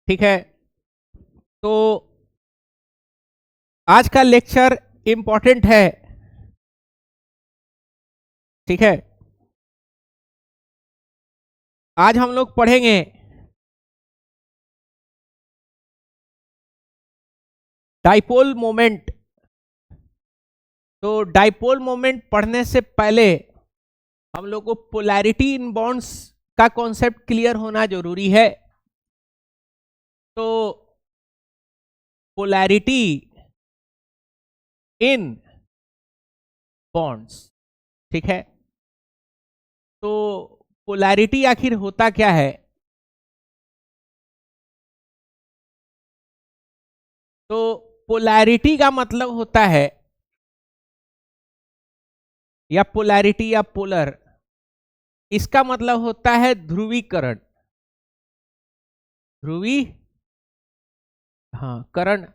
ठीक है, तो आज का लेक्चर इंपॉर्टेंट है। ठीक है, आज हम लोग पढ़ेंगे डाइपोल मोमेंट। तो डाइपोल मोमेंट पढ़ने से पहले हम लोग को पोलैरिटी इन बॉन्ड्स का कॉन्सेप्ट क्लियर होना जरूरी है। तो पोलैरिटी इन बॉन्ड्स, ठीक है, तो पोलैरिटी आखिर होता क्या है? तो पोलैरिटी का मतलब होता है, या पोलैरिटी या पोलर, इसका मतलब होता है ध्रुवीकरण। ध्रुवी, हाँ, करण।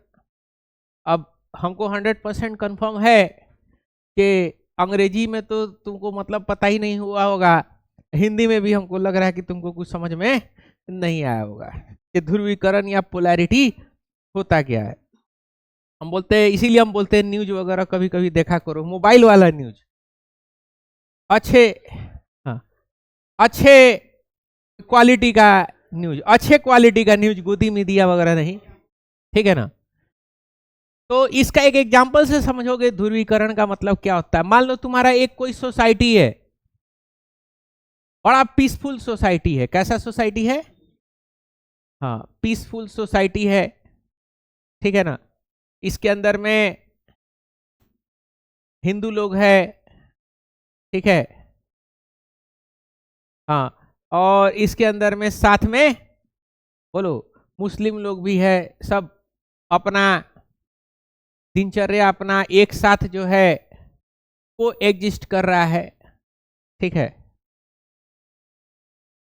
अब हमको 100% कंफर्म है कि अंग्रेजी में तो तुमको मतलब पता ही नहीं हुआ होगा, हिंदी में भी हमको लग रहा है कि तुमको कुछ समझ में नहीं आया होगा कि ध्रुवीकरण या पोलैरिटी होता क्या है। हम बोलते हैं, इसीलिए हम बोलते हैं न्यूज वगैरह कभी कभी देखा करो, मोबाइल वाला न्यूज, अच्छे, हाँ, अच्छे क्वालिटी का न्यूज, अच्छे क्वालिटी का न्यूज, गोदी मीडिया वगैरह नहीं, ठीक है ना। तो इसका एक एग्जांपल से समझोगे ध्रुवीकरण का मतलब क्या होता है। मान लो तुम्हारा एक कोई सोसाइटी है, बड़ा पीसफुल सोसाइटी है। कैसा सोसाइटी है? हाँ, पीसफुल सोसाइटी है, ठीक है ना। इसके अंदर में हिंदू लोग हैं, ठीक है, हाँ, और इसके अंदर में साथ में बोलो मुस्लिम लोग भी है। सब अपना दिनचर्या अपना एक साथ जो है वो एग्जिस्ट कर रहा है, ठीक है।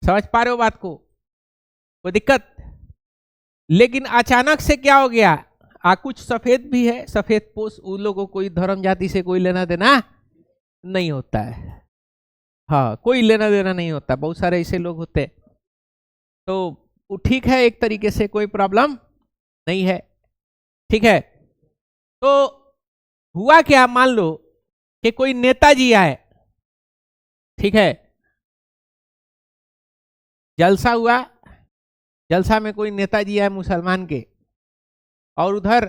समझ पा रहे हो बात को? कोई दिक्कत? लेकिन अचानक से क्या हो गया? कुछ सफेद भी है, सफेद पोष, उन लोगों को कोई धर्म जाति से कोई लेना देना नहीं होता है। हाँ, कोई लेना देना नहीं होता, बहुत सारे ऐसे लोग होते। तो वो ठीक है, एक तरीके से कोई प्रॉब्लम नहीं है, ठीक है। तो हुआ क्या, मान लो कि कोई नेताजी आए, ठीक है, जलसा हुआ, जलसा में कोई नेताजी आए मुसलमान के, और उधर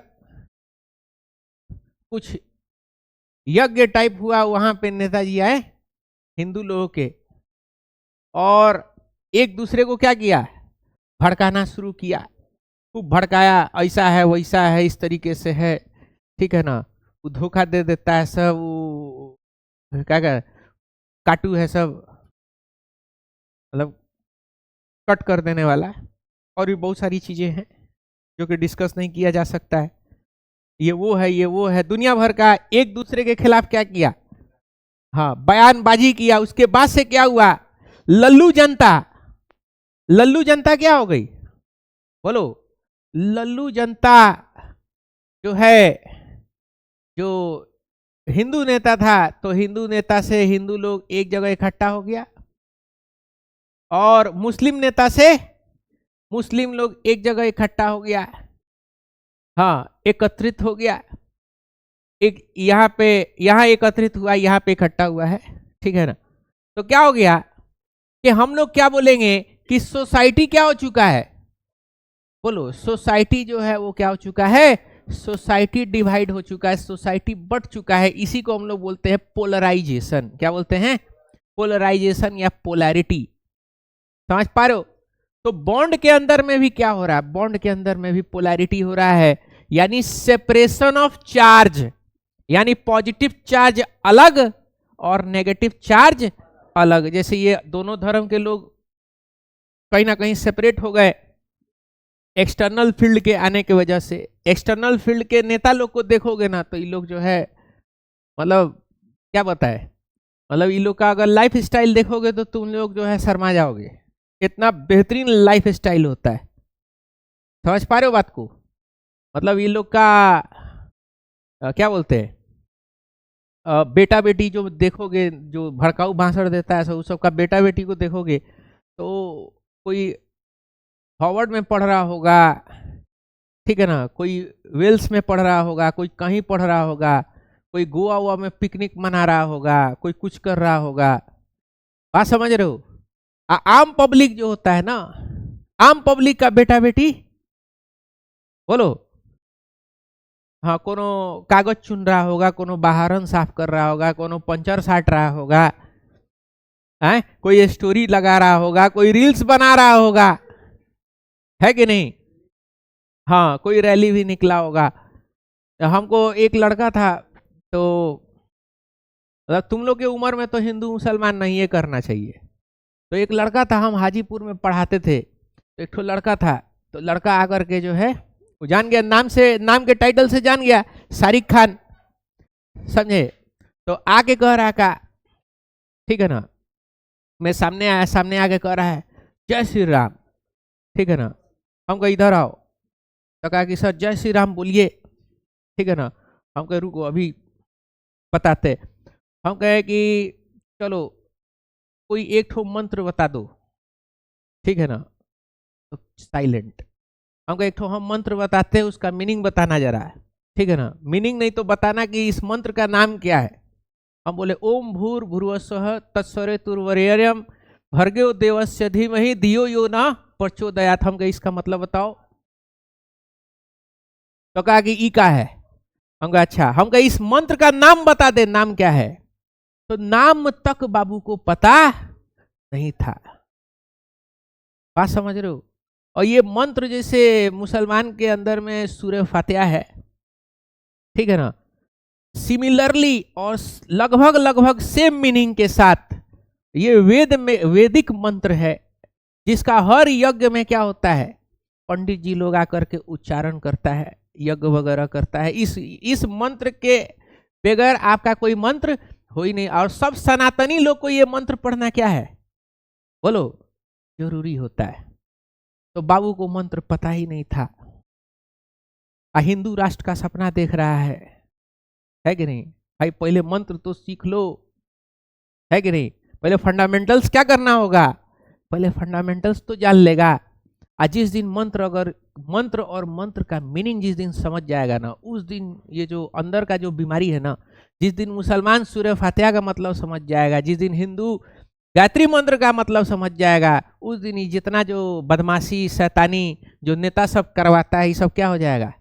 कुछ यज्ञ टाइप हुआ, वहां पे नेताजी आए हिंदू लोगों के, और एक दूसरे को क्या किया? भड़काना शुरू किया, खूब भड़काया, ऐसा है वैसा है, इस तरीके से है, ठीक है ना। वो धोखा दे देता है सब, वो क्या क्या काटू है सब, मतलब कट कर देने वाला है। और भी बहुत सारी चीजें हैं जो कि डिस्कस नहीं किया जा सकता है। ये वो है, ये वो है, दुनिया भर का एक दूसरे के खिलाफ क्या किया? हाँ, बयानबाजी किया। उसके बाद से क्या हुआ? लल्लू जनता, लल्लू जनता क्या हो गई? बोलो। लल्लू जनता जो है, जो हिंदू नेता था, तो हिंदू नेता से हिंदू लोग एक जगह इकट्ठा हो गया, और मुस्लिम नेता से मुस्लिम लोग एक जगह इकट्ठा हो गया, हाँ, एकत्रित हो गया। एक यहाँ पे, यहाँ एकत्रित हुआ, यहाँ पे इकट्ठा हुआ है, ठीक है ना। तो क्या हो गया कि हम लोग क्या बोलेंगे कि सोसाइटी क्या हो चुका है? बोलो, सोसाइटी जो है वो क्या हो चुका है? सोसाइटी डिवाइड हो चुका है, सोसाइटी बट चुका है। इसी को हम लोग बोलते हैं पोलराइजेशन। क्या बोलते हैं? पोलराइजेशन या पोलैरिटी। समझ पा रहे हो? तो बॉन्ड के अंदर में भी क्या हो रहा है? बॉन्ड के अंदर में भी पोलैरिटी हो रहा है, यानी सेपरेशन ऑफ चार्ज, यानी पॉजिटिव चार्ज अलग और नेगेटिव चार्ज अलग। जैसे ये दोनों धर्म के लोग कहीं ना कहीं सेपरेट हो गए एक्सटर्नल फील्ड के आने की वजह से। एक्सटर्नल फील्ड के नेता लोग को देखोगे ना, तो ये लोग जो है, मतलब क्या बताए, मतलब ये लोग का अगर लाइफ स्टाइल देखोगे तो तुम लोग जो है शर्मा जाओगे, इतना बेहतरीन लाइफ स्टाइल होता है। समझ पा रहे हो बात को? मतलब ये लोग का क्या बोलते हैं, बेटा बेटी जो देखोगे, जो भड़काऊ भाषण देता है सब, उस सबका बेटा बेटी को देखोगे तो कोई हॉवर्ड में पढ़ रहा होगा, ठीक है ना, कोई वेल्स में पढ़ रहा होगा, कोई कहीं पढ़ रहा होगा, कोई गोवा हुआ में पिकनिक मना रहा होगा, कोई कुछ कर रहा होगा। बात समझ रहे हो? आम पब्लिक जो होता है ना, आम पब्लिक का बेटा बेटी बोलो, हाँ, कोनो कागज चुन रहा होगा, कोनो बाहरन साफ कर रहा होगा, कोनो पंचर साट रहा होगा, है कोई स्टोरी लगा रहा होगा, कोई रील्स बना रहा होगा, है कि नहीं? हाँ, कोई रैली भी निकला होगा। हमको एक लड़का था, तो मतलब तुम लोग के उम्र में तो हिंदू मुसलमान नहीं ये करना चाहिए। तो एक लड़का था, हम हाजीपुर में पढ़ाते थे, तो एक ठो लड़का था, तो लड़का आकर के जो है वो जान गया, नाम से, नाम के टाइटल से जान गया, शारिक खान, समझे? तो आके कह रहा का, ठीक है ना, मैं सामने आया, सामने आके कह रहा है जय श्री राम, ठीक है ना। हम कहे इधर आओ, तो कहा कि सर जय श्री राम बोलिए, ठीक है ना। हम कहे रुको अभी बताते। हम कहे कि चलो कोई एक ठो मंत्र बता दो, ठीक है ना। तो साइलेंट। हम कहे एक ठो हम मंत्र बताते हैं, उसका मीनिंग बताना जरा, ठीक है ना। मीनिंग नहीं तो बताना कि इस मंत्र का नाम क्या है। हम बोले ओम भूर भुर्वस्वः तत्सवितुर्वरेण्यम भर्गो देवस्य धीमहि धियो यो न प्रचोदयात्। हम कहे इसका मतलब बताओ। तो कहा कि ई का है। हम कहा अच्छा। हम कहे इस मंत्र का नाम बता दे, नाम क्या है। तो नाम तक बाबू को पता नहीं था। बात समझ रहे हो? और ये मंत्र जैसे मुसलमान के अंदर में सूरह फातिहा है, ठीक है ना, सिमिलरली और लगभग लगभग सेम मीनिंग के साथ ये वेद में वैदिक मंत्र है, जिसका हर यज्ञ में क्या होता है, पंडित जी लोग आकर के उच्चारण करता है, यज्ञ वगैरह करता है। इस मंत्र के बगैर आपका कोई मंत्र हो ही नहीं। और सब सनातनी लोग को ये मंत्र पढ़ना क्या है बोलो, जरूरी होता है। तो बाबू को मंत्र पता ही नहीं था। हिंदू राष्ट्र का सपना देख रहा है कि नहीं? भाई पहले मंत्र तो सीख लो, है कि नहीं? पहले फंडामेंटल्स क्या करना होगा, पहले फंडामेंटल्स तो जान लेगा। आज जिस दिन मंत्र और मंत्र का मीनिंग जिस दिन समझ जाएगा ना, उस दिन ये जो अंदर का जो बीमारी है ना, जिस दिन मुसलमान सूरह फातिहा का मतलब समझ जाएगा, जिस दिन हिंदू गायत्री मंत्र का मतलब समझ जाएगा, उस दिन ही जितना जो बदमाशी शैतानी जो नेता सब करवाता है, ये सब क्या हो जाएगा,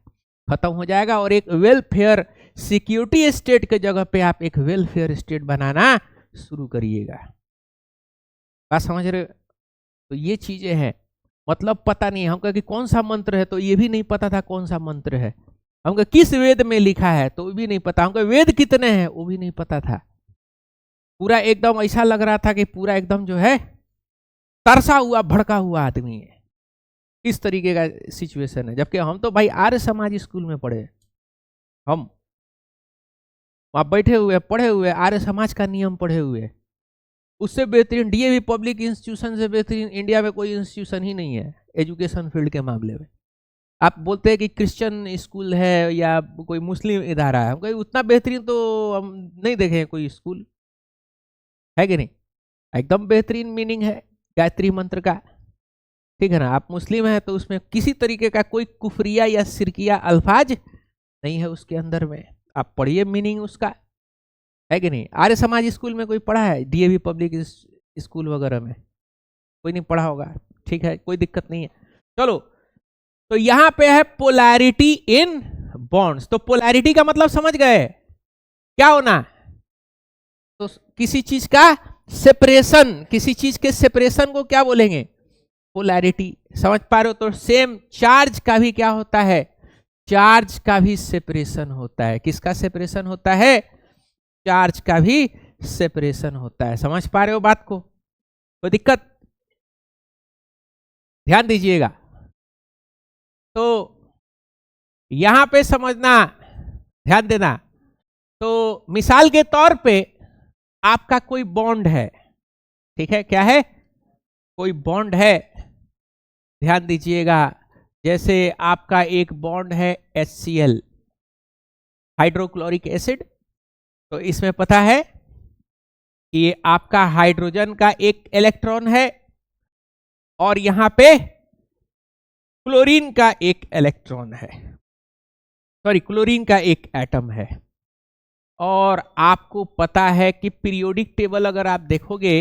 खत्म हो जाएगा। और एक वेलफेयर सिक्योरिटी स्टेट के जगह पे आप एक वेलफेयर स्टेट बनाना शुरू करिएगा। बात समझ रहे? तो ये चीजें हैं, मतलब पता नहीं। हम कहे कि कौन सा मंत्र है, तो ये भी नहीं पता था कौन सा मंत्र है। हम कहे किस वेद में लिखा है, तो वो भी नहीं पता। हम कहे वेद कितने हैं, वो भी नहीं पता था। पूरा एकदम ऐसा लग रहा था कि पूरा एकदम जो है तरसा हुआ भड़का हुआ आदमी है, इस तरीके का सिचुएशन है। जबकि हम तो भाई आर्य समाज स्कूल में पढ़े, हम वहां बैठे हुए पढ़े हुए, आर्य समाज का नियम पढ़े हुए। उससे बेहतरीन डीएवी पब्लिक इंस्टीट्यूशन से बेहतरीन इंडिया में कोई इंस्टीट्यूशन ही नहीं है एजुकेशन फील्ड के मामले में। आप बोलते हैं कि क्रिश्चियन स्कूल है या कोई मुस्लिम इदारा है, हम कहीं उतना बेहतरीन तो हम नहीं देखे कोई स्कूल, है कि नहीं? एकदम बेहतरीन मीनिंग है गायत्री मंत्र का, ठीक है ना। आप मुस्लिम हैं तो उसमें किसी तरीके का कोई कुफरिया या सिरकिया अल्फाज नहीं है उसके अंदर में। आप पढ़िए मीनिंग उसका, है कि नहीं? आर्य समाज स्कूल में कोई पढ़ा है? डीएवी पब्लिक स्कूल वगैरह में कोई नहीं पढ़ा होगा, ठीक है, कोई दिक्कत नहीं है। चलो, तो यहां पे है पोलैरिटी इन बॉन्ड्स। तो पोलैरिटी का मतलब समझ गए क्या होना? तो किसी चीज का सेपरेशन, किसी चीज के सेपरेशन को क्या बोलेंगे? पोलैरिटी। समझ पा रहे हो? तो सेम चार्ज का भी क्या होता है, चार्ज का भी सेपरेशन होता है। किसका सेपरेशन होता है? चार्ज का भी सेपरेशन होता है। समझ पा रहे हो बात को? कोई दिक्कत? ध्यान दीजिएगा। तो यहां पे समझना, ध्यान देना। तो मिसाल के तौर पे आपका कोई बॉन्ड है, ठीक है, क्या है? कोई बॉन्ड है, ध्यान दीजिएगा। जैसे आपका एक बॉन्ड है HCl, हाइड्रोक्लोरिक एसिड। तो इसमें पता है कि ये आपका हाइड्रोजन का एक इलेक्ट्रॉन है और यहां पे क्लोरीन का एक इलेक्ट्रॉन है, सॉरी क्लोरीन का एक एटम है। और आपको पता है कि पीरियोडिक टेबल अगर आप देखोगे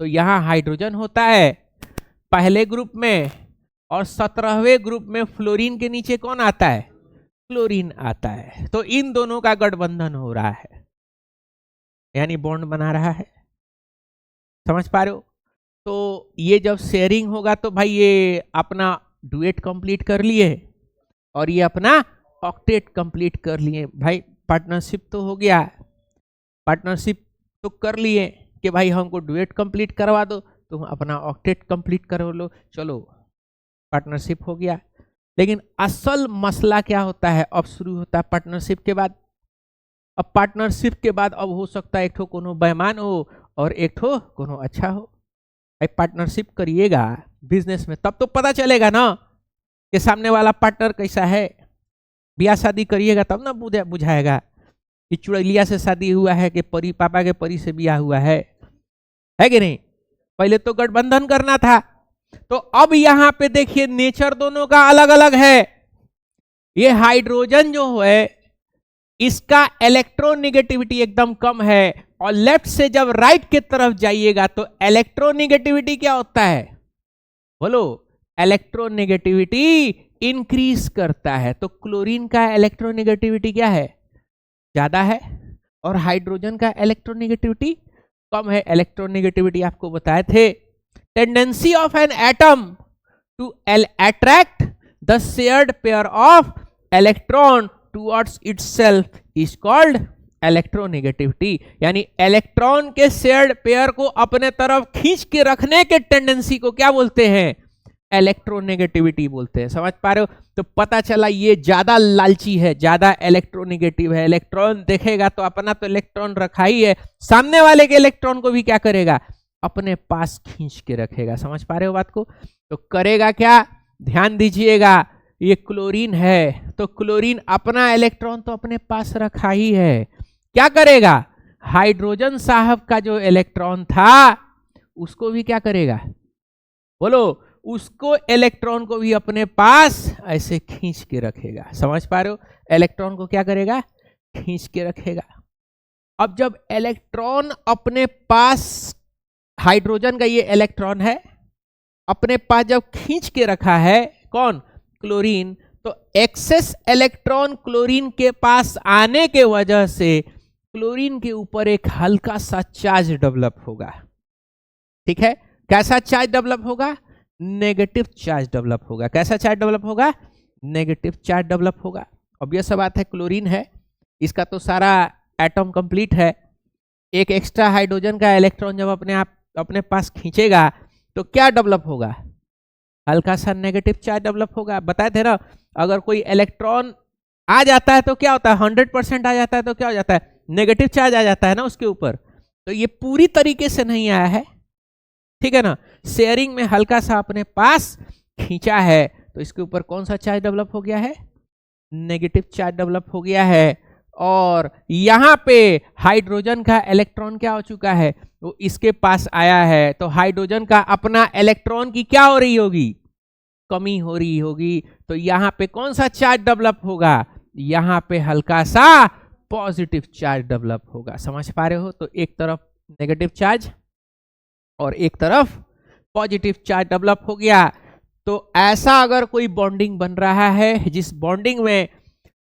तो यहां हाइड्रोजन होता है पहले ग्रुप में, और 17वें ग्रुप में फ्लोरीन के नीचे कौन आता है? क्लोरीन आता है। तो इन दोनों का गठबंधन हो रहा है, यानी बॉन्ड बना रहा है। समझ पा रहे हो? तो ये जब शेयरिंग होगा तो भाई ये अपना डुएट कंप्लीट कर लिए और ये अपना ऑक्टेट कंप्लीट कर लिए। भाई पार्टनरशिप तो हो गया, पार्टनरशिप तो कर लिए कि भाई हमको डुएट कंप्लीट करवा दो, तुम अपना ऑक्टेट कंप्लीट कर लो, चलो पार्टनरशिप हो गया। लेकिन असल मसला क्या होता है? अब शुरू होता है पार्टनरशिप के बाद। अब पार्टनरशिप के बाद अब हो सकता है एक ठो कोनो बेईमान हो और एक ठो कोनो अच्छा हो। भाई पार्टनरशिप करिएगा बिजनेस में तब तो पता चलेगा ना कि सामने वाला पार्टनर कैसा है। ब्याह शादी करिएगा तब ना बुझाएगा कि चुड़ैलिया से शादी हुआ है कि परी, पापा के परी से ब्याह हुआ है कि नहीं? पहले तो गठबंधन करना था। तो अब यहां पे देखिए नेचर दोनों का अलग अलग है। ये हाइड्रोजन जो है इसका इलेक्ट्रोनेगेटिविटी एकदम कम है, और लेफ्ट से जब राइट की तरफ जाइएगा तो इलेक्ट्रोनेगेटिविटी क्या होता है? बोलो, इलेक्ट्रोनेगेटिविटी इंक्रीज करता है। तो क्लोरीन का इलेक्ट्रोनेगेटिविटी क्या है? ज्यादा है, और हाइड्रोजन का इलेक्ट्रोनेगेटिविटी कम है। इलेक्ट्रोनेगेटिविटी आपको बताए थे। Tendency of an atom to attract the shared pair of electron towards itself is called electronegativity. यानी इलेक्ट्रॉन के शेयर्ड पेयर को अपने तरफ खींच के रखने के टेंडेंसी को क्या बोलते हैं? इलेक्ट्रोनेगेटिविटी बोलते हैं। समझ पा रहे हो? तो पता चला ये ज्यादा लालची है, ज्यादा इलेक्ट्रोनेगेटिव है। इलेक्ट्रॉन देखेगा तो अपना तो इलेक्ट्रॉन रखा ही है, सामने वाले के इलेक्ट्रॉन को भी क्या करेगा? अपने पास खींच के रखेगा। समझ पा रहे हो बात को? तो करेगा क्या? ध्यान दीजिएगा, ये क्लोरीन है तो क्लोरीन अपना इलेक्ट्रॉन तो अपने पास रखा ही है। क्या करेगा? हाइड्रोजन साहब का जो इलेक्ट्रॉन था उसको भी क्या करेगा? बोलो, उसको इलेक्ट्रॉन को भी अपने पास ऐसे खींच के रखेगा। समझ पा रहे हो? इलेक्ट्रॉन को क्या करेगा? खींच के रखेगा। अब जब इलेक्ट्रॉन अपने पास, हाइड्रोजन का ये इलेक्ट्रॉन है अपने पास जब खींच के रखा है, कौन? क्लोरीन, तो एक्सेस इलेक्ट्रॉन क्लोरीन के पास आने के वजह से क्लोरीन के ऊपर एक हल्का सा चार्ज डेवलप होगा। ठीक है? कैसा चार्ज डेवलप होगा? नेगेटिव चार्ज डेवलप होगा। कैसा चार्ज डेवलप होगा? नेगेटिव चार्ज डेवलप होगा। अब यह सब बात है, क्लोरीन है, इसका तो सारा एटम कंप्लीट है। एक एक्स्ट्रा हाइड्रोजन का इलेक्ट्रॉन जब अपने पास खींचेगा तो क्या डेवलप होगा? हल्का सा नेगेटिव चार्ज डेवलप होगा। बताए थे ना, अगर कोई इलेक्ट्रॉन आ जाता है तो क्या होता है? 100% आ जाता है तो क्या हो जाता है? नेगेटिव चार्ज आ जाता है ना उसके ऊपर। तो ये पूरी तरीके से नहीं आया है, ठीक है ना? शेयरिंग में हल्का सा अपने पास खींचा है तो इसके ऊपर कौन सा चार्ज डेवलप हो गया है? नेगेटिव चार्ज डेवलप हो गया है। और यहां पे हाइड्रोजन का इलेक्ट्रॉन क्या हो चुका है? वो इसके पास आया है, तो हाइड्रोजन का अपना इलेक्ट्रॉन की क्या हो रही होगी? कमी हो रही होगी। तो यहां पे कौन सा चार्ज डेवलप होगा? यहां पे हल्का सा पॉजिटिव चार्ज डेवलप होगा। समझ पा रहे हो? तो एक तरफ नेगेटिव चार्ज और एक तरफ पॉजिटिव चार्ज डेवलप हो गया। तो ऐसा अगर कोई बॉन्डिंग बन रहा है जिस बॉन्डिंग में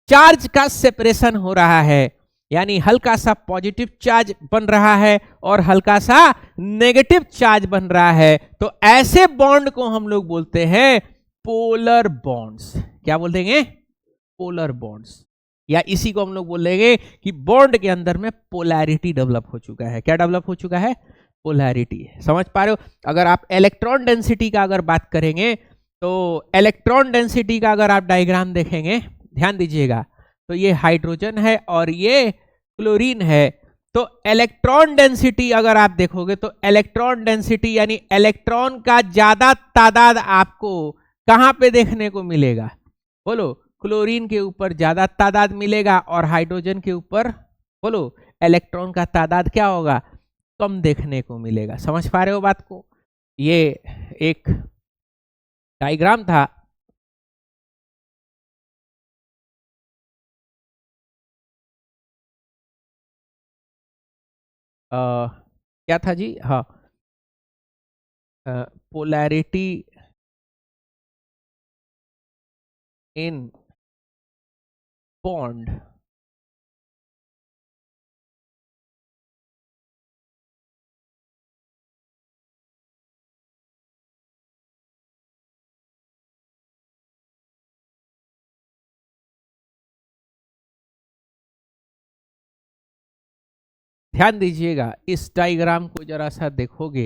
चार्ज का सेपरेशन हो रहा है, यानी हल्का सा पॉजिटिव चार्ज बन रहा है और हल्का सा नेगेटिव चार्ज बन रहा है, तो ऐसे बॉन्ड को हम लोग बोलते हैं पोलर बॉन्ड्स। क्या बोल देंगे? Polar bonds. या इसी को हम लोग बोलेंगे कि बॉन्ड के अंदर में पोलैरिटी डेवलप हो चुका है। क्या डेवलप हो चुका है? पोलैरिटी। समझ पा रहे हो? अगर आप इलेक्ट्रॉन डेंसिटी का अगर बात करेंगे तो इलेक्ट्रॉन डेंसिटी का अगर आप डायग्राम देखेंगे, ध्यान दीजिएगा, तो ये हाइड्रोजन है और ये क्लोरीन है। तो इलेक्ट्रॉन डेंसिटी अगर आप देखोगे तो इलेक्ट्रॉन डेंसिटी यानी इलेक्ट्रॉन का ज्यादा तादाद आपको कहां पे देखने को मिलेगा? बोलो, क्लोरीन के ऊपर ज्यादा तादाद मिलेगा और हाइड्रोजन के ऊपर बोलो इलेक्ट्रॉन का तादाद क्या होगा? कम देखने को मिलेगा। समझ पा रहे हो बात को? ये एक डायग्राम था, क्या था जी? हाँ, पोलैरिटी इन बॉन्ड। ध्यान दीजिएगा, इस डायग्राम को जरा सा देखोगे,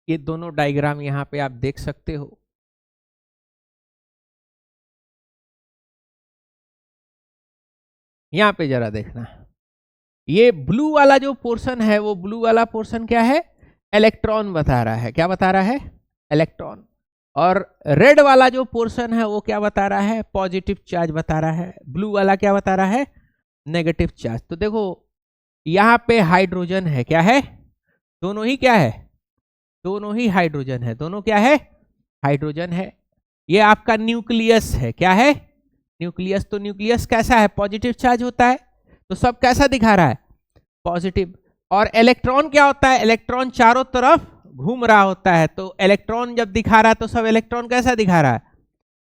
ये दोनों डायग्राम यहाँ पे आप देख सकते हो। यहाँ पे जरा देखना, ये ब्लू वाला जो पोर्शन है, वो ब्लू वाला पोर्शन क्या है? इलेक्ट्रॉन बता रहा है। क्या बता रहा है? इलेक्ट्रॉन। और रेड वाला जो पोर्शन है वो क्या बता रहा है? पॉजिटिव चार्ज बता रहा है। ब्लू वाला क्या बता रहा है? Negative charge. तो देखो यहाँ पे हाइड्रोजन है, क्या है? दोनों ही क्या है? दोनों ही हाइड्रोजन है। दोनों क्या है? हाइड्रोजन है। ये आपका न्यूक्लियस है। क्या है? न्यूक्लियस। तो न्यूक्लियस कैसा है? पॉजिटिव चार्ज होता है। तो सब कैसा दिखा रहा है? पॉजिटिव। और इलेक्ट्रॉन क्या होता है? इलेक्ट्रॉन चारों तरफ घूम रहा होता है। तो इलेक्ट्रॉन जब दिखा रहा है तो सब इलेक्ट्रॉन कैसा दिखा रहा है?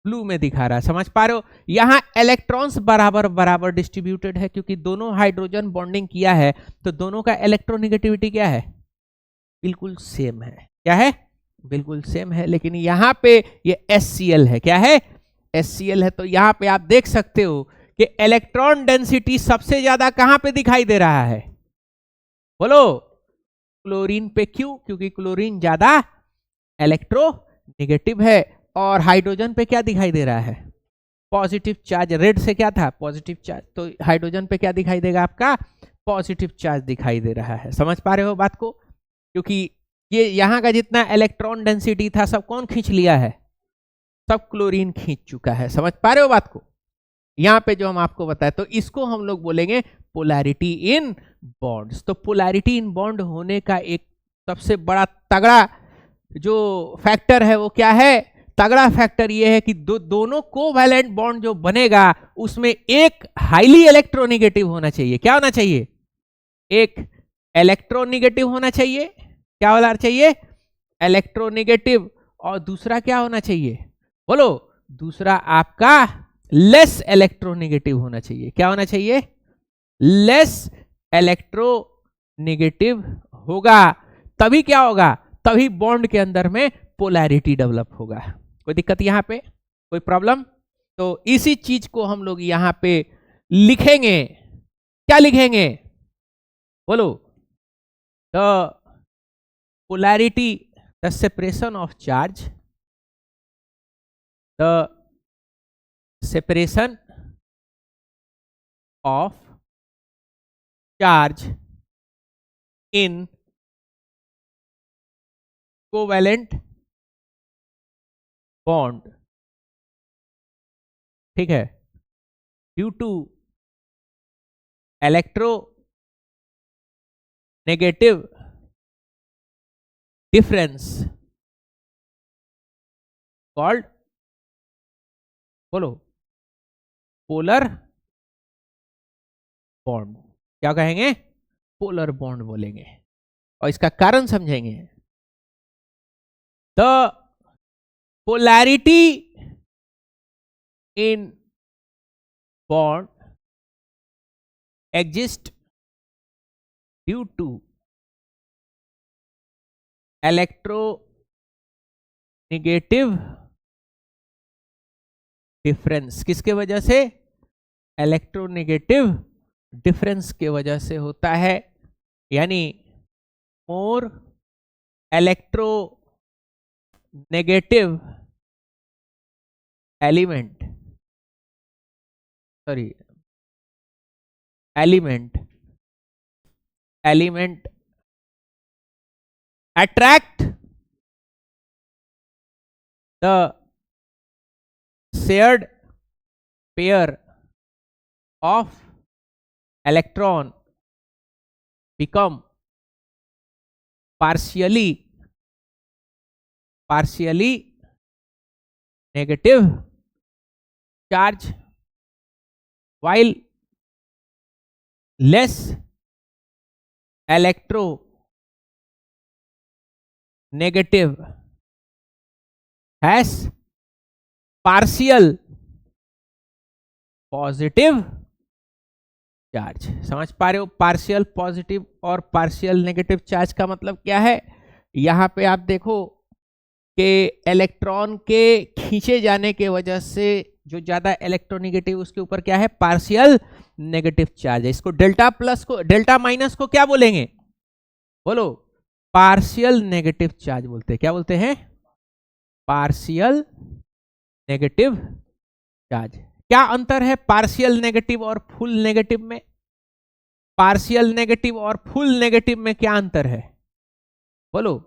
ब्लू में दिखा रहा है। समझ पा रहे हो? यहां इलेक्ट्रॉन्स बराबर बराबर डिस्ट्रीब्यूटेड है, क्योंकि दोनों हाइड्रोजन बॉन्डिंग किया है, तो दोनों का इलेक्ट्रोनेगेटिविटी क्या है? बिल्कुल सेम है। क्या है? बिल्कुल सेम है। लेकिन यहां पे ये HCl है। क्या है? HCl है। तो यहां पे आप देख सकते हो कि इलेक्ट्रॉन डेंसिटी सबसे ज्यादा कहां पे दिखाई दे रहा है? बोलो। क्लोरीन पे। क्यों? क्योंकि क्लोरीन ज्यादा इलेक्ट्रोनेगेटिव है। और हाइड्रोजन पे क्या दिखाई दे रहा है? Positive charge. रेड से क्या था? Positive charge. तो हाइड्रोजन पे क्या दिखाई देगा आपका? पॉजिटिव चार्ज दिखाई दे रहा है। समझ पा रहे हो बात को? क्योंकि ये यहां का जितना इलेक्ट्रॉन डेंसिटी था सब कौन खींच लिया है? सब क्लोरीन खींच चुका है। समझ पा रहे हो बात को? यहां पे जो हम आपको बताए, तो इसको हम लोग बोलेंगे पोलैरिटी इन बॉन्ड्स। तो पोलैरिटी इन बॉन्ड होने का एक सबसे बड़ा तगड़ा जो फैक्टर है वो क्या है? तगड़ा फैक्टर ये है कि दोनों कोवैलेंट बॉन्ड जो बनेगा उसमें एक हाईली इलेक्ट्रोनेगेटिव होना चाहिए। क्या होना चाहिए? एक इलेक्ट्रोनेगेटिव होना चाहिए। क्या होना चाहिए? इलेक्ट्रोनेगेटिव। और दूसरा क्या होना चाहिए? बोलो। दूसरा आपका लेस इलेक्ट्रोनेगेटिव होना चाहिए। क्या होना चाहिए? लेस इलेक्ट्रोनेगेटिव होगा तभी क्या होगा? तभी बॉन्ड के अंदर में पोलैरिटी डेवलप होगा। कोई दिक्कत यहां पे? कोई प्रॉब्लम? तो इसी चीज को हम लोग यहां पे लिखेंगे। क्या लिखेंगे? बोलो। The polarity, the separation of charge, the separation of charge in covalent bond, ठीक है, due to electronegative difference called, बोलो, पोलर बॉन्ड। क्या कहेंगे? पोलर बॉन्ड बोलेंगे। और इसका कारण समझेंगे। The polarity in bond exist due to electronegative difference. किसके वजह से? इलेक्ट्रोनेगेटिव डिफरेंस के वजह से होता है। यानी मोर electro negative element, sorry, element attract the shared pair of electron become partially negative charge while less electronegative has partial positive charge. समझ पा रहे हो? पार्शियल पॉजिटिव और पार्शियल नेगेटिव चार्ज का मतलब क्या है? यहां पे आप देखो कि इलेक्ट्रॉन के खींचे जाने के वजह से जो ज्यादा इलेक्ट्रोनेगेटिव उसके ऊपर क्या है? पार्शियल नेगेटिव चार्ज है। इसको डेल्टा प्लस को, डेल्टा माइनस को क्या बोलेंगे? बोलो। पार्शियल नेगेटिव चार्ज बोलते हैं। क्या बोलते हैं? Partial negative charge. क्या अंतर है पार्शियल नेगेटिव और फुल नेगेटिव में? पार्शियल नेगेटिव और फुल नेगेटिव में क्या अंतर है? बोलो।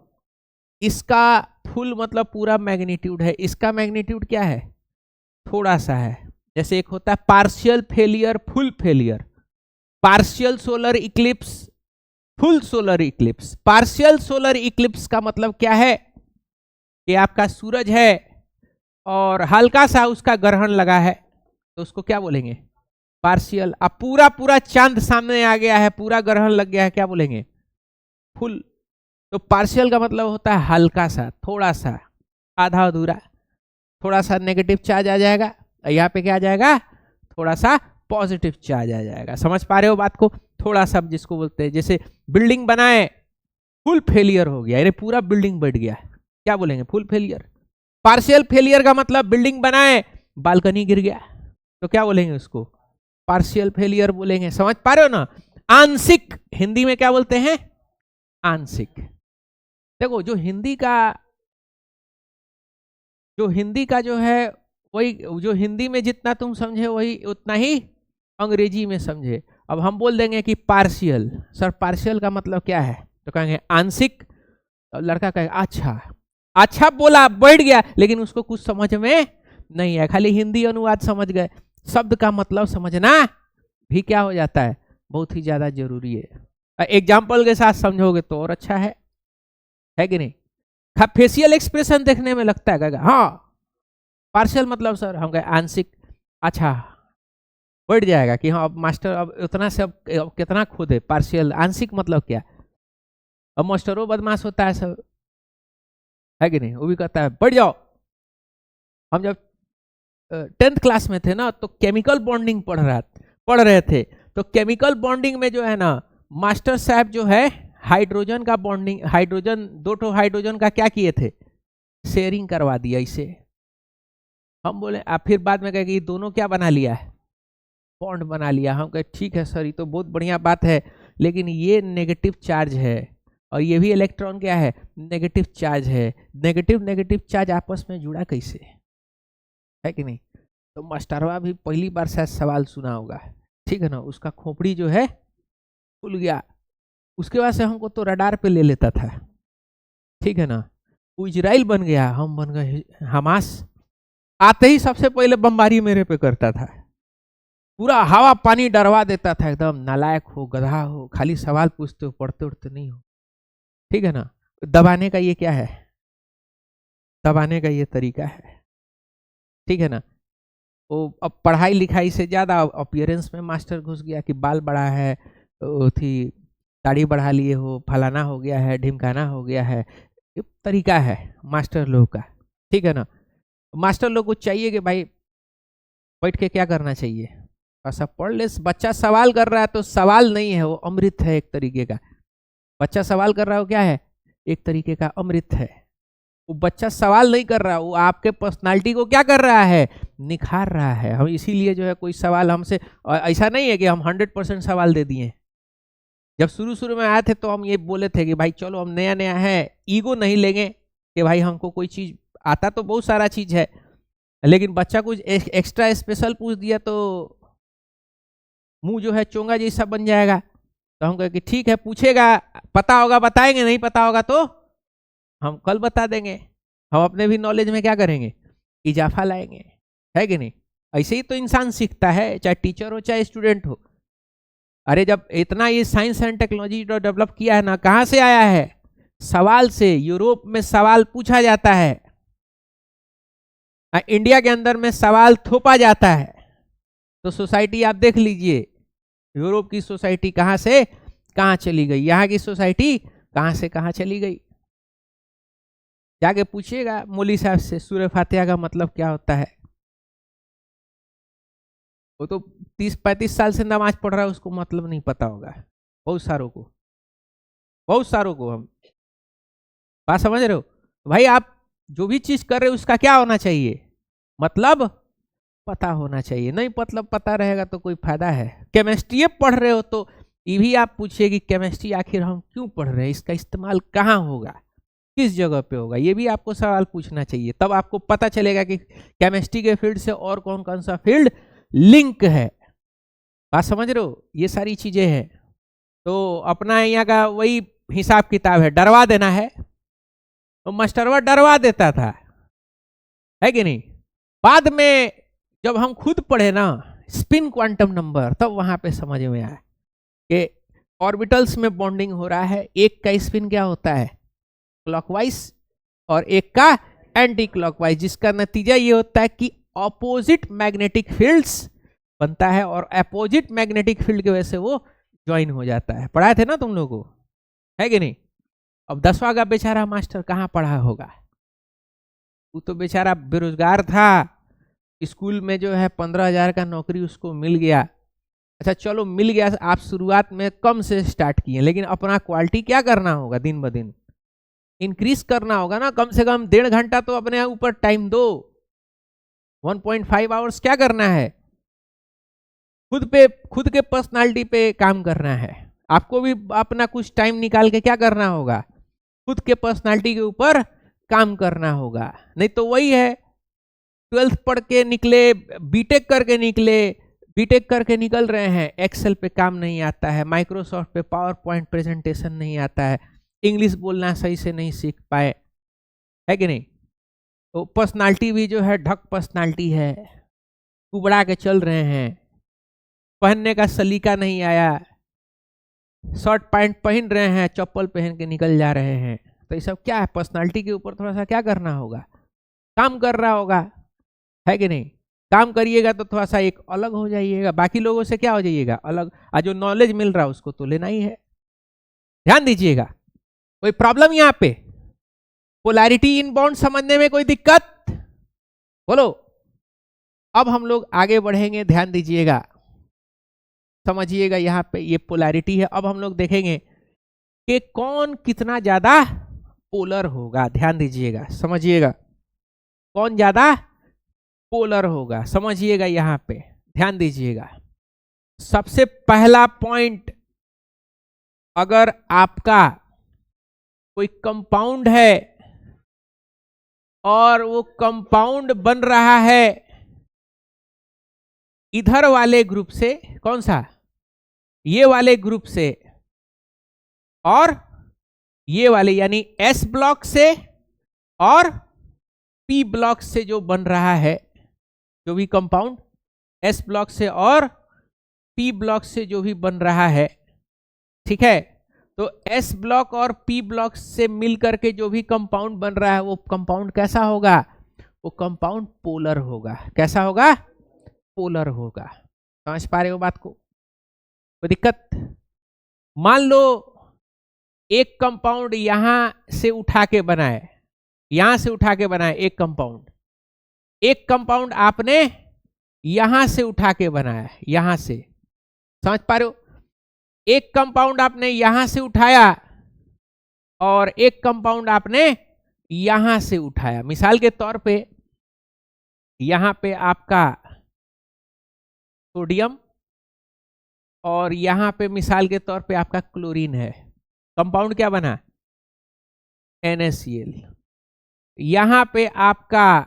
इसका फुल मतलब पूरा मैग्नीट्यूड है, इसका मैग्नीट्यूड क्या है? थोड़ा सा है। जैसे एक होता है partial failure, full failure, partial solar Eclipse, full solar Eclipse. Partial solar Eclipse का मतलब क्या है? कि आपका सूरज है और हल्का सा उसका ग्रहण लगा है, तो उसको क्या बोलेंगे? पार्शियल। अब पूरा पूरा चांद सामने आ गया है, पूरा ग्रहण लग गया है, क्या बोलेंगे? फुल। तो पार्शियल का मतलब होता है हल्का सा, थोड़ा सा, आधा अधूरा, थोड़ा सा नेगेटिव चार्ज आ जाएगा, यहाँ पे क्या आ जाएगा? थोड़ा सा पॉजिटिव चार्ज आ जाएगा। समझ पा रहे हो बात को? थोड़ा सा जिसको बोलते हैं, जैसे बिल्डिंग बनाए, फुल फेलियर हो गया, अरे पूरा बिल्डिंग बैठ गया, क्या बोलेंगे? Full failure. पार्शियल फेलियर का मतलब बिल्डिंग बनाए, बालकनी गिर गया, तो क्या बोलेंगे उसको? पार्शियल फेलियर बोलेंगे। समझ पा रहे हो ना? आंशिक, हिंदी में क्या बोलते हैं? आंशिक। देखो जो हिंदी का जो है वही, जो हिंदी में जितना तुम समझे वही उतना ही अंग्रेजी में समझे। अब हम बोल देंगे कि पार्शियल, सर पार्शियल का मतलब क्या है? तो कहेंगे आंशिक। तो लड़का कहेगा अच्छा, अच्छा बोला, बैठ गया, लेकिन उसको कुछ समझ में नहीं है, खाली हिंदी अनुवाद समझ गए, शब्द का मतलब समझना भी क्या हो जाता है? बहुत ही ज्यादा जरूरी है। एग्जाम्पल के साथ समझोगे तो और अच्छा है कि नहीं? फेशियल एक्सप्रेशन देखने में लगता है, कहेगा हाँ पार्शियल मतलब सर, हम कहे आंशिक, अच्छा बैठ जाएगा कि हाँ अब मास्टर अब उतना से अब कितना खुद है? पार्शियल। आंशिक मतलब क्या? अब मास्टरों बदमाश होता है सब, है कि नहीं? वो भी कहता है बैठ जाओ। हम जब 10th क्लास में थे ना, तो केमिकल बॉन्डिंग पढ़ रहे थे, तो केमिकल बॉन्डिंग में जो है ना, मास्टर साहब जो है हाइड्रोजन का बॉन्डिंग, हाइड्रोजन, दो ठो हाइड्रोजन का क्या किए थे? शेयरिंग करवा दिया इसे। हम बोले आप, फिर बाद में कहे कि दोनों क्या बना लिया है? बॉन्ड बना लिया। हम कहे ठीक है सर, ये तो बहुत बढ़िया बात है, लेकिन ये नेगेटिव चार्ज है और ये भी इलेक्ट्रॉन क्या है? नेगेटिव चार्ज है। नेगेटिव चार्ज आपस में जुड़ा कैसे? है कि नहीं? तो मास्टरवा भी पहली बार शायद सवाल सुना होगा, ठीक है ना? उसका खोपड़ी जो है खुल गया, उसके बाद से हमको तो रडार पे ले लेता था, ठीक है ना? वो इजराइल बन गया, हम बन गए हमास। आते ही सबसे पहले बमबारी मेरे पे करता था, पूरा हवा पानी डरवा देता था, एकदम नालायक हो, गधा हो, खाली सवाल पूछते हो, पढ़ते उड़ते नहीं हो, ठीक है ना? दबाने का ये क्या है? दबाने का ये तरीका है, ठीक है ना? वो अब पढ़ाई लिखाई से ज्यादा अपीयरेंस में मास्टर घुस गया कि बाल बड़ा है, थी दाढ़ी बढ़ा लिए हो, फलाना हो गया है, ढिमकाना हो गया है, ये तरीका है मास्टर लोग का, ठीक है ना? मास्टर लोग को चाहिए कि भाई बैठ के क्या करना चाहिए? बस अब पढ़ ले। बच्चा सवाल कर रहा है तो सवाल नहीं है, वो अमृत है एक तरीके का। बच्चा सवाल कर रहा है वो क्या है? एक तरीके का अमृत है। वो बच्चा सवाल नहीं कर रहा, वो आपके पर्सनालिटी को क्या कर रहा है? निखार रहा है। हम इसीलिए जो है कोई सवाल हमसे, ऐसा नहीं है कि हम 100% सवाल दे दिए। जब शुरू में आए थे तो हम ये बोले थे कि भाई चलो हम नया नया है, ईगो नहीं लेंगे कि भाई हमको कोई चीज आता, तो बहुत सारा चीज है, लेकिन बच्चा कुछ एक्स्ट्रा स्पेशल पूछ दिया तो मुंह जो है चोंगा जैसा बन जाएगा। तो हम कहे कि ठीक है, पूछेगा, पता होगा बताएंगे, नहीं पता होगा तो हम कल बता देंगे। हम अपने भी नॉलेज में क्या करेंगे? इजाफा लाएंगे, है कि नहीं? ऐसे ही तो इंसान सीखता है, चाहे टीचर हो चाहे स्टूडेंट हो। अरे जब इतना ये साइंस एंड टेक्नोलॉजी जो डेवलप किया है ना, कहाँ से आया है? सवाल से, यूरोप में सवाल पूछा जाता है, इंडिया के अंदर में सवाल थोपा जाता है। तो सोसाइटी आप देख लीजिए, यूरोप की सोसाइटी कहां से कहां चली गई, यहां की सोसाइटी कहां से कहां चली गई। जाके पूछिएगा मौलवी साहब से सूरह फातिहा का मतलब क्या होता है। वो तो 30-35 साल से नमाज पढ़ रहा है, उसको मतलब नहीं पता होगा। बहुत सारों को हम बात समझ रहे हो। भाई आप जो भी चीज कर रहे हो उसका क्या होना चाहिए, मतलब पता होना चाहिए। नहीं मतलब पता रहेगा तो कोई फायदा है। केमिस्ट्री पढ़ रहे हो तो ये भी आप पूछिए कि केमिस्ट्री आखिर हम क्यों पढ़ रहे हैं, इसका इस्तेमाल कहाँ होगा, किस जगह पे होगा, ये भी आपको सवाल पूछना चाहिए। तब आपको पता चलेगा कि केमिस्ट्री के फील्ड से और कौन कौन सा फील्ड लिंक है। बात समझ रहे हो, ये सारी चीजें हैं। तो अपना यहाँ का वही हिसाब किताब है, डरवा देना है तो मास्टरवा डरवा देता था, है कि नहीं। बाद में जब हम खुद पढ़े ना स्पिन क्वांटम नंबर, तब वहां पे समझ में आया कि ऑर्बिटल्स में बॉन्डिंग हो रहा है, एक का स्पिन क्या होता है क्लॉकवाइज और एक का एंटी क्लॉकवाइज, जिसका नतीजा ये होता है कि ऑपोजिट मैग्नेटिक फील्ड्स बनता है और अपोजिट मैग्नेटिक फील्ड की वजह से वो ज्वाइन हो जाता है। पढ़ाए थे ना तुम लोगों को, है कि नहीं। अब 10वां का बेचारा मास्टर कहाँ पढ़ा होगा, वो तो बेचारा बेरोजगार था, स्कूल में जो है 15,000 का नौकरी उसको मिल गया। अच्छा चलो मिल गया, आप शुरुआत में कम से स्टार्ट किए, लेकिन अपना क्वालिटी क्या करना होगा, दिन ब दिन इंक्रीज करना होगा ना। कम से कम 1.5 घंटा तो अपने ऊपर टाइम दो, 1.5 आवर्स क्या करना है, खुद के पर्सनालिटी पे काम करना है। आपको भी अपना कुछ टाइम निकाल के क्या करना होगा, खुद के पर्सनालिटी के ऊपर काम करना होगा। नहीं तो वही है, 12th पढ़ के निकले, बीटेक करके निकले, बीटेक करके निकल रहे हैं, एक्सेल पे काम नहीं आता है, माइक्रोसॉफ्ट पे पावर पॉइंट प्रेजेंटेशन नहीं आता है, इंग्लिश बोलना सही से नहीं सीख पाए, है कि नहीं। तो पर्सनालिटी भी जो है ढक पर्सनालिटी है, उबड़ा के चल रहे हैं, पहनने का सलीका नहीं आया, शर्ट पैंट पहन रहे हैं, चप्पल पहन के निकल जा रहे हैं। तो ये सब क्या है, पर्सनालिटी के ऊपर थोड़ा सा क्या करना होगा, काम कर रहा होगा, है कि नहीं। काम करिएगा तो थोड़ा सा एक अलग हो जाइएगा, बाकी लोगों से क्या हो जाइएगा अलग, आज जो नॉलेज मिल रहा है उसको तो लेना ही है। ध्यान दीजिएगा, कोई प्रॉब्लम यहाँ पे, पोलैरिटी इन बॉन्ड समझने में कोई दिक्कत, बोलो। अब हम लोग आगे बढ़ेंगे, ध्यान दीजिएगा, समझिएगा यहाँ पे ये पोलैरिटी है। अब हम लोग देखेंगे कि कौन कितना ज्यादा पोलर होगा, ध्यान दीजिएगा, समझिएगा कौन ज्यादा पोलर होगा, समझिएगा यहाँ पे ध्यान दीजिएगा। सबसे पहला पॉइंट, अगर आपका कोई कंपाउंड है और वो कंपाउंड बन रहा है इधर वाले ग्रुप से, कौन सा, ये वाले ग्रुप से, और ये वाले यानी S ब्लॉक से और P ब्लॉक से जो बन रहा है, जो भी कंपाउंड S ब्लॉक से और P ब्लॉक से जो भी बन रहा है, ठीक है। तो S ब्लॉक और P ब्लॉक से मिलकर के जो भी कंपाउंड बन रहा है वो कंपाउंड कैसा होगा, वो कंपाउंड पोलर होगा। कैसा होगा, पोलर होगा। समझ पा रहे हो बात को, कोई दिक्कत। मान लो एक कंपाउंड यहां से उठा के बनाए, यहां से उठा के बनाए एक कंपाउंड, एक कंपाउंड आपने यहां से उठा के बनाया, यहां से, समझ पा रहे हो। एक कंपाउंड आपने यहां से उठाया और एक कंपाउंड आपने यहां से उठाया। मिसाल के तौर पे यहां पे आपका सोडियम और यहां पे मिसाल के तौर पे आपका क्लोरीन है, कंपाउंड क्या बना, NaCl। यहां पे आपका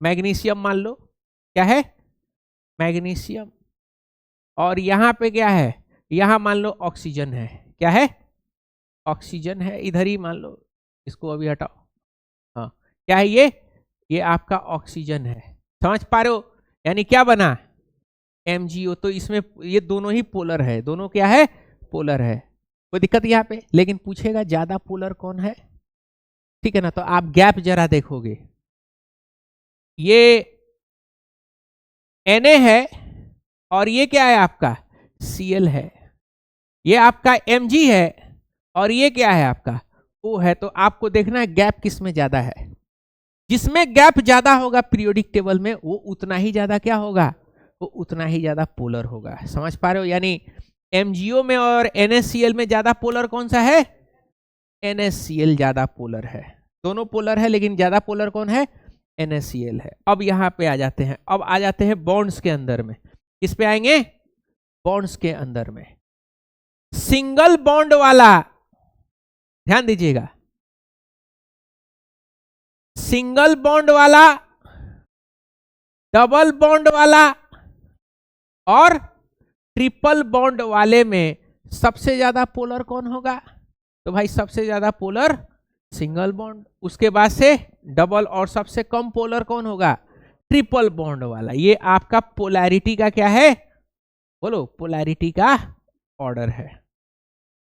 मैग्नीशियम मान लो, क्या है, मैग्नीशियम, और यहां पे क्या है, यहां मान लो ऑक्सीजन है, क्या है, ऑक्सीजन है, इधर ही मान लो, इसको अभी हटाओ, हाँ क्या है ये आपका ऑक्सीजन है। समझ पा रहे हो, यानी क्या बना, MgO। तो इसमें ये दोनों ही पोलर है, दोनों क्या है, पोलर है। कोई दिक्कत यहाँ पे? लेकिन पूछेगा ज्यादा पोलर कौन है, ठीक है ना। तो आप गैप जरा देखोगे, ये Na है और ये क्या है आपका Cl है, ये आपका Mg है और ये क्या है आपका O है। तो आपको देखना है गैप किस में ज्यादा है। जिसमें गैप ज्यादा होगा पीरियोडिक टेबल में वो उतना ही ज्यादा क्या होगा, वो उतना ही ज्यादा पोलर होगा। समझ पा रहे हो? यानी MgO में और NaCl में ज्यादा पोलर कौन सा है? NaCl ज्यादा पोलर है। दोनों पोलर है लेकिन ज्यादा पोलर कौन है? NaCl है। अब यहां पे आ जाते हैं, अब आ जाते हैं बॉन्ड्स के अंदर में। किस पे आएंगे? बॉन्ड्स के अंदर में। सिंगल बॉन्ड वाला, ध्यान दीजिएगा, सिंगल बॉन्ड वाला, डबल बॉन्ड वाला और ट्रिपल बॉन्ड वाले में सबसे ज्यादा पोलर कौन होगा? तो भाई सबसे ज्यादा पोलर सिंगल बॉन्ड, उसके बाद से डबल, और सबसे कम पोलर कौन होगा? ट्रिपल बॉन्ड वाला। ये आपका पोलैरिटी का क्या है? बोलो, पोलैरिटी का ऑर्डर है।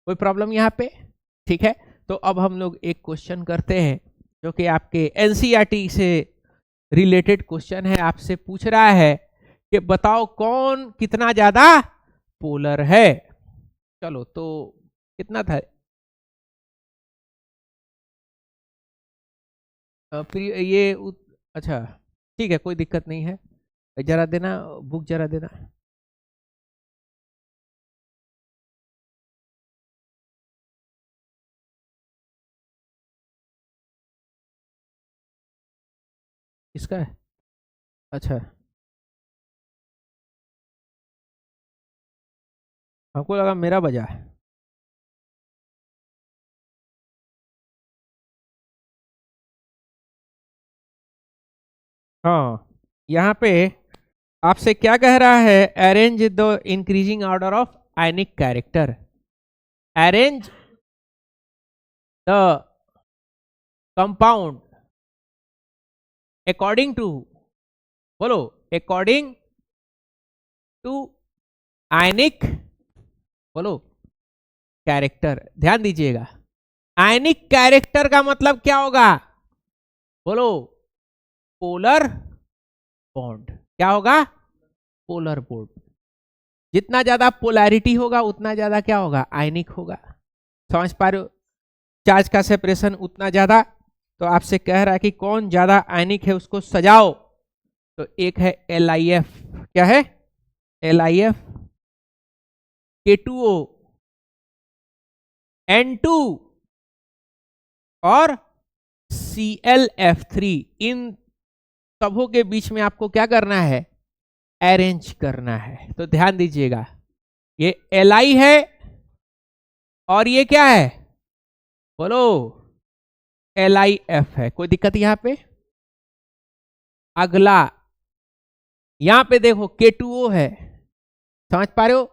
कोई प्रॉब्लम यहाँ पे? ठीक है, तो अब हम लोग एक क्वेश्चन करते हैं जो कि आपके एनसीईआरटी से रिलेटेड क्वेश्चन है। आपसे पूछ रहा है कि बताओ कौन कितना ज्यादा पोलर है। चलो, तो कितना था ये अच्छा ठीक है, कोई दिक्कत नहीं है। जरा देना बुक, जरा देना। किसका है? अच्छा, हमको लगा मेरा बजा है। हाँ, यहाँ पे आपसे क्या कह रहा है? Arrange the increasing order of ionic character. Arrange the compound according to, बोलो, अकॉर्डिंग टू आयनिक, बोलो, कैरेक्टर। ध्यान दीजिएगा, आयनिक कैरेक्टर का मतलब क्या होगा? बोलो, पोलर बॉन्ड। क्या होगा? Polar bond. जितना ज्यादा पोलैरिटी होगा उतना ज्यादा क्या होगा? आयनिक होगा। समझ पा रहे हो? चार्ज का सेपरेशन उतना ज्यादा। तो आपसे कह रहा है कि कौन ज्यादा आयनिक है उसको सजाओ। तो एक है LiF, क्या है? LiF, K2O, N2 और ClF3। इन सबों के बीच में आपको क्या करना है? अरेंज करना है। तो ध्यान दीजिएगा, ये Li है और ये क्या है? बोलो, LiF है। कोई दिक्कत यहां पे? अगला यहां पे देखो K2O है, समझ पा रहे हो?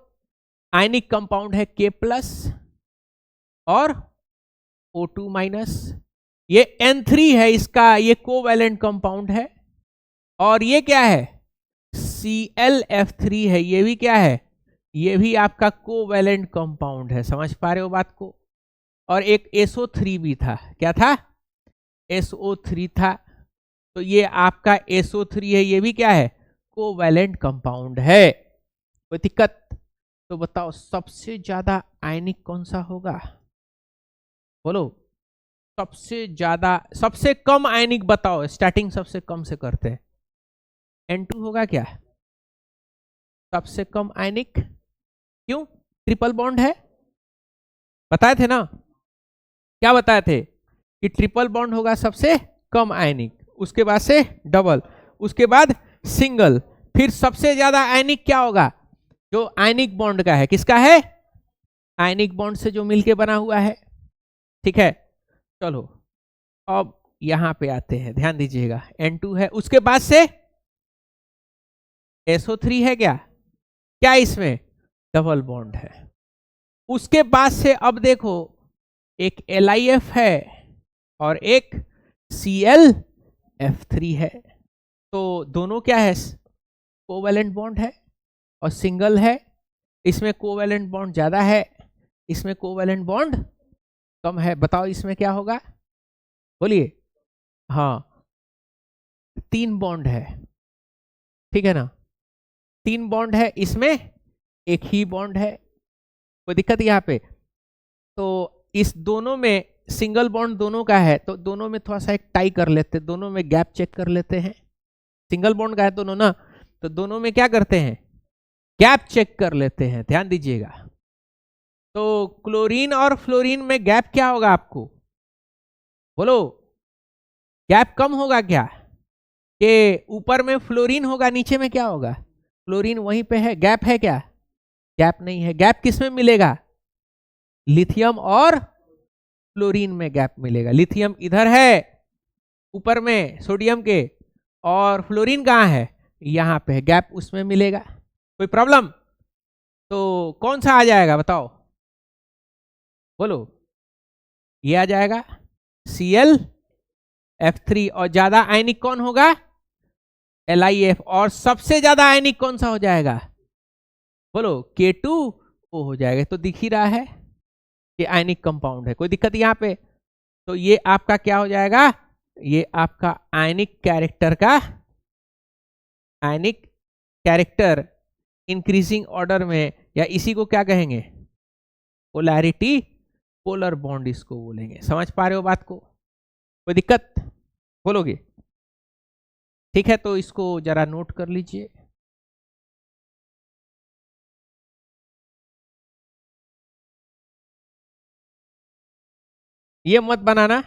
आयनिक कंपाउंड है K प्लस और O2 माइनस। ये N3 है, इसका ये कोवैलेंट कंपाउंड है। और ये क्या है? ClF3 है, ये भी क्या है? ये भी आपका कोवैलेंट कंपाउंड है। समझ पा रहे हो बात को? और एक SO3 भी था। क्या था? SO3 था। तो ये आपका SO3 है, ये भी क्या है? कोवैलेंट कंपाउंड है। कोई दिक्कत? तो बताओ सबसे ज्यादा आयनिक कौन सा होगा? बोलो, सबसे ज्यादा, सबसे कम आयनिक बताओ। स्टार्टिंग सबसे कम से करते हैं। N2 होगा क्या सबसे कम आयनिक? क्यों? ट्रिपल बॉन्ड है। बताए थे ना, क्या बताए थे? कि ट्रिपल बॉन्ड होगा सबसे कम आयनिक, उसके बाद से डबल, उसके बाद सिंगल, फिर सबसे ज्यादा आयनिक क्या होगा? जो आयनिक बॉन्ड का है। किसका है? आयनिक बॉन्ड से जो मिलके बना हुआ है। ठीक है, चलो अब यहां पे आते हैं, ध्यान दीजिएगा। N2 है, उसके बाद से SO3 है। क्या क्या इसमें? डबल बॉन्ड है। उसके बाद से अब देखो, एक LiF है और एक ClF3 है। तो दोनों क्या है? कोवैलेंट बॉन्ड है और सिंगल है। इसमें कोवैलेंट बॉन्ड ज्यादा है, इसमें कोवैलेंट बॉन्ड कम है। बताओ इसमें क्या होगा, बोलिए। हाँ 3 बॉन्ड है, ठीक है ना, 3 बॉन्ड है, इसमें एक ही बॉन्ड है, कोई दिक्कत यहाँ पे। तो इस दोनों में सिंगल बॉन्ड दोनों का है, तो दोनों में थोड़ा सा एक टाई कर लेते हैं, दोनों में गैप चेक कर लेते हैं। सिंगल बॉन्ड का है दोनों ना, तो दोनों में क्या करते हैं, गैप चेक कर लेते हैं, ध्यान दीजिएगा। तो क्लोरीन और फ्लोरीन में गैप क्या होगा आपको बोलो, गैप कम होगा क्या, कि ऊपर में फ्लोरीन होगा नीचे में क्या होगा, फ्लोरीन वहीं पे है, गैप है क्या, गैप नहीं है। गैप किस में मिलेगा, लिथियम और फ्लोरीन में गैप मिलेगा। लिथियम इधर है ऊपर में सोडियम के, और फ्लोरीन कहाँ है, यहाँ पे है, गैप उसमें मिलेगा। कोई प्रॉब्लम, तो कौन सा आ जाएगा बताओ, बोलो। ये आ जाएगा ClF3, और ज्यादा आयनिक कौन होगा, LiF, और सबसे ज्यादा आयनिक कौन सा हो जाएगा, बोलो K2O हो जाएगा। तो दिख ही रहा है ये आयनिक कंपाउंड है, कोई दिक्कत यहाँ पे। तो ये आपका क्या हो जाएगा, ये आपका आयनिक कैरेक्टर इंक्रीजिंग ऑर्डर में, या इसी को क्या कहेंगे, पोलैरिटी पोलर बॉन्ड इसको बोलेंगे। समझ पा रहे हो बात को, कोई दिक्कत बोलोगे, ठीक है। तो इसको जरा नोट कर लीजिए। ये मत बनाना